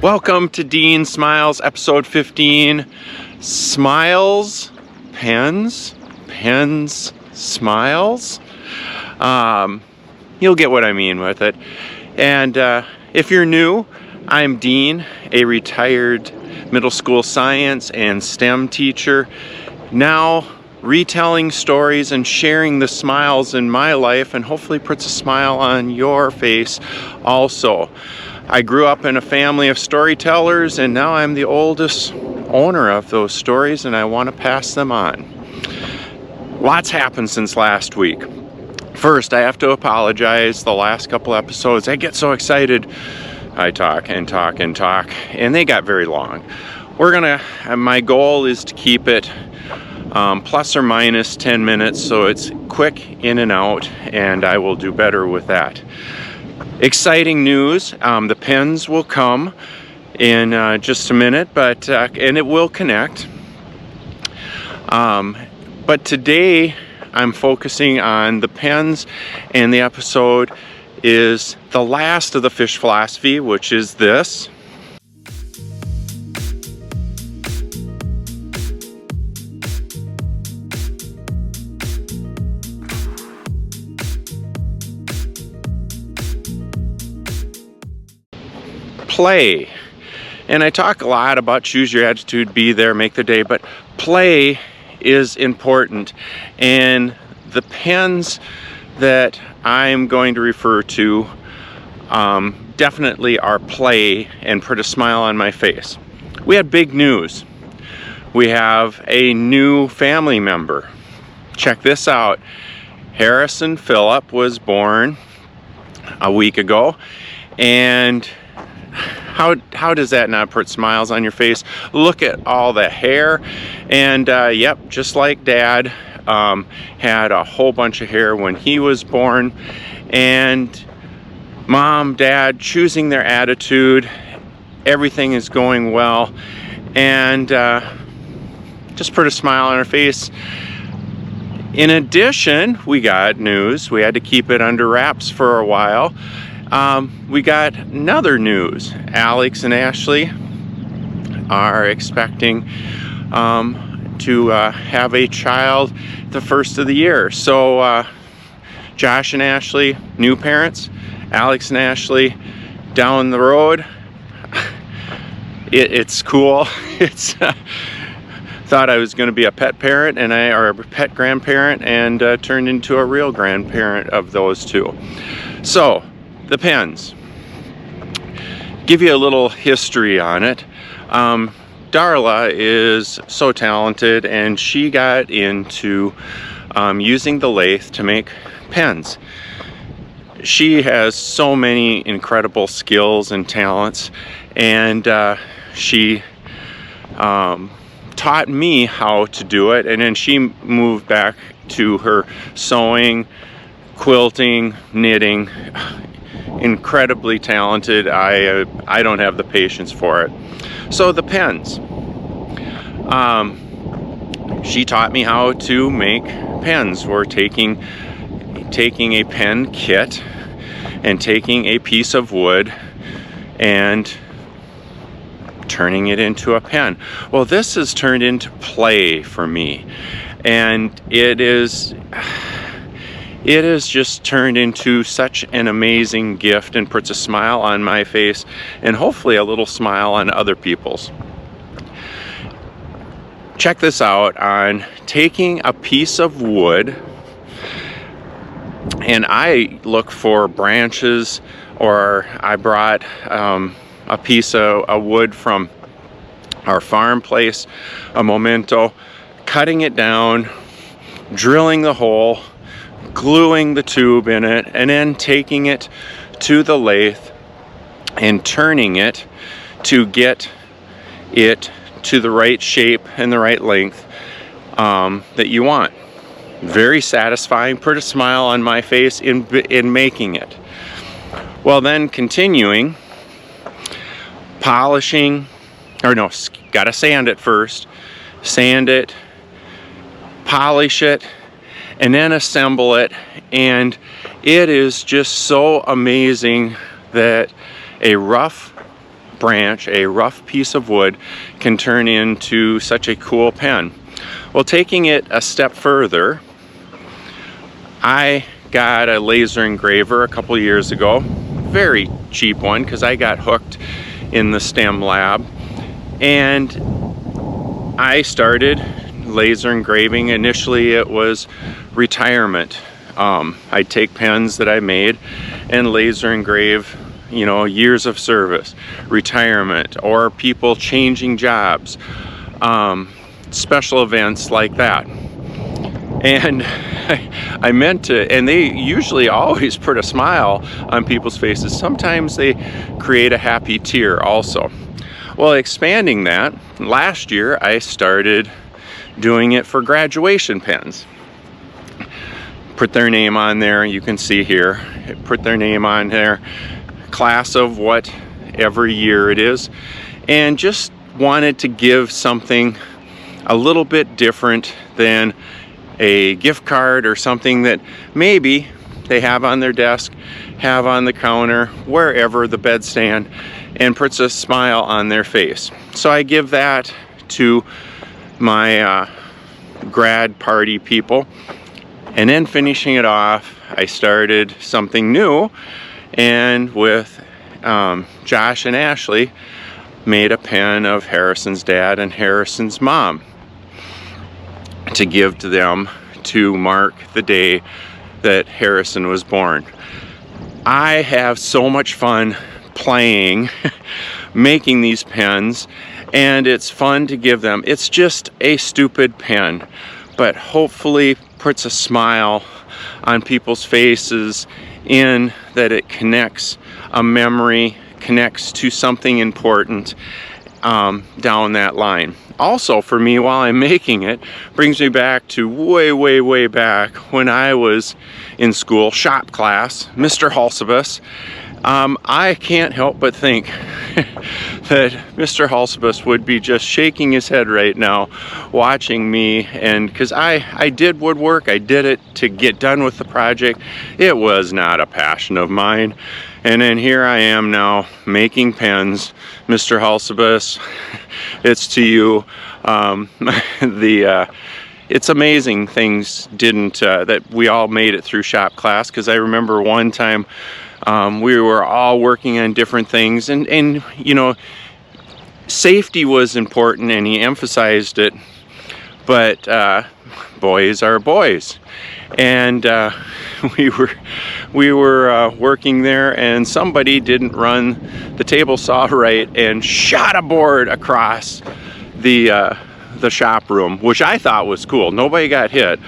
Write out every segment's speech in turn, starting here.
Welcome to Dean Smiles, episode 15. Smiles, pens, smiles. You'll get what I mean with it. And if you're new, I'm Dean, a retired middle school science and STEM teacher, now retelling stories and sharing the smiles in my life, and hopefully puts a smile on your face also. I grew up in a family of storytellers, and now I'm the oldest owner of those stories, and I want to pass them on. Lots happened since last week. First, I have to apologize. The last couple episodes, I get so excited. I talk and talk and talk, and they got very long. My goal is to keep it plus or minus 10 minutes, so it's quick in and out, and I will do better with that. Exciting news, the pens will come in just a minute, but and it will connect. But today I'm focusing on the pens, and the episode is the last of the fish philosophy, which is this. Play. And I talk a lot about choose your attitude, be there, make the day, but play is important. And the pens that I'm going to refer to definitely are play and put a smile on my face. We had big news. We have a new family member. Check this out. Harrison Phillip was born a week ago, and how does that not put smiles on your face? Look at all the hair, and yep, just like Dad had a whole bunch of hair when he was born, and Mom, Dad choosing their attitude. Everything is going well, and just put a smile on our face. In addition, we got news. We had to keep it under wraps for a while. We got another news. Alex and Ashley are expecting to have a child the first of the year. So Josh and Ashley, new parents. Alex and Ashley down the road. It's cool. It's thought I was going to be a pet parent or a pet grandparent, and turned into a real grandparent of those two. So the pens. Give you a little history on it. Darla is so talented, and she got into using the lathe to make pens. She has so many incredible skills and talents, and she taught me how to do it, and then she moved back to her sewing, quilting, knitting. Incredibly talented. I don't have the patience for it. So the pens. She taught me how to make pens. We're taking a pen kit and taking a piece of wood and turning it into a pen. Well, this has turned into play for me, and it has just turned into such an amazing gift, and puts a smile on my face, and hopefully a little smile on other people's. Check this out on taking a piece of wood, and I look for branches, or I brought a piece of wood from our farm place, a memento, cutting it down, drilling the hole, gluing the tube in it, and then taking it to the lathe and turning it to get it to the right shape and the right length that you want. Very satisfying. Put a smile on my face in making it. Well, then continuing, polishing, gotta sand it first, sand it, polish it, and then assemble it. And it is just so amazing that a rough branch, a rough piece of wood, can turn into such a cool pen. Well, taking it a step further, I got a laser engraver a couple years ago, very cheap one because I got hooked in the STEM lab, and I started laser engraving. Initially it was retirement. I'd take pens that I made and laser engrave, you know, years of service, retirement, or people changing jobs, special events like that. And I meant to, and they usually always put a smile on people's faces. Sometimes they create a happy tear also. Well, expanding that, last year I started doing it for graduation pens. Put their name on there, you can see here, put their name on there, class of whatever year it is, and just wanted to give something a little bit different than a gift card or something that maybe they have on their desk, have on the counter, wherever, the bedstand, and puts a smile on their face. So I give that to my grad party people. And then finishing it off, I started something new, and with Josh and Ashley made a pen of Harrison's dad and Harrison's mom to give to them to mark the day that Harrison was born. I have so much fun playing, making these pens, and it's fun to give them. It's just a stupid pen, but hopefully puts a smile on people's faces, in that it connects a memory, connects to something important down that line. Also for me, while I'm making it, brings me back to way back when I was in school, shop class, Mr. Halsebus. I can't help but think that Mr. Halsebus would be just shaking his head right now watching me, and because I did woodwork, I did it to get done with the project. It was not a passion of mine, and then here I am now making pens. Mr. Halsebus, it's to you. It's amazing things didn't that we all made it through shop class, because I remember one time we were all working on different things, and you know, safety was important, and he emphasized it, but boys are boys, and we were working there, and somebody didn't run the table saw right and shot a board across the shop room, which I thought was cool. Nobody got hit,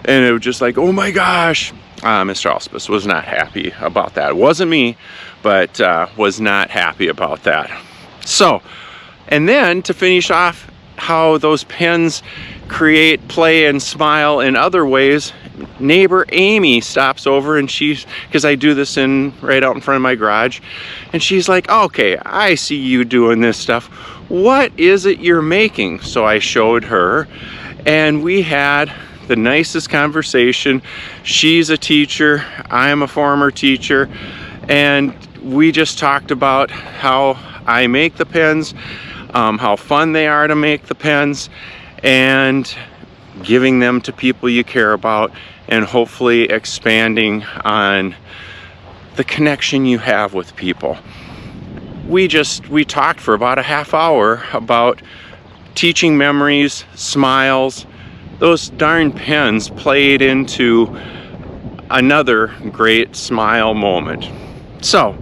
and it was just like, oh my gosh. Mr. Halsebus was not happy about that. It wasn't me, but was not happy about that. So, and then to finish off how those pens create play and smile in other ways, neighbor Amy stops over, and she's, because I do this right out in front of my garage, and she's like, okay, I see you doing this stuff. What is it you're making? So I showed her, and we had the nicest conversation. She's a teacher, I'm a former teacher, and we just talked about how I make the pens, how fun they are to make the pens, and giving them to people you care about, and hopefully expanding on the connection you have with people. We talked for about a half hour about teaching memories, smiles. Those darn pens played into another great smile moment. So,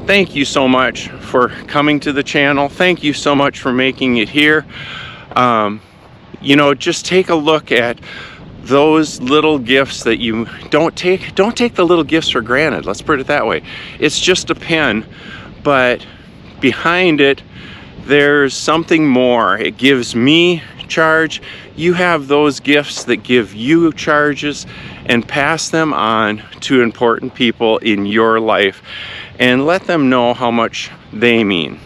thank you so much for coming to the channel. Thank you so much for making it here. You know, just take a look at those little gifts that you don't take the little gifts for granted. Let's put it that way. It's just a pen, but behind it, there's something more. It gives me charge. You have those gifts that give you charges, and pass them on to important people in your life and let them know how much they mean.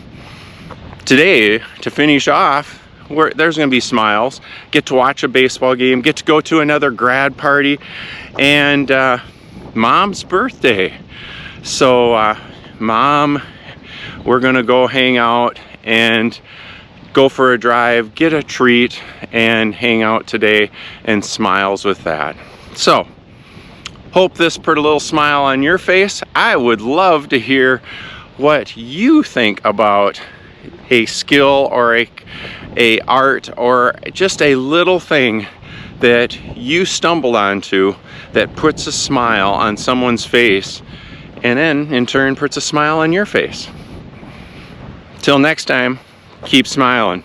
Today, to finish off, there's going to be smiles. Get to watch a baseball game, get to go to another grad party, and Mom's birthday. So Mom we're gonna go hang out and go for a drive, get a treat, and hang out today, and smiles with that. So, hope this put a little smile on your face. I would love to hear what you think about a skill or a art or just a little thing that you stumbled onto that puts a smile on someone's face, and then in turn puts a smile on your face. Till next time, keep smiling.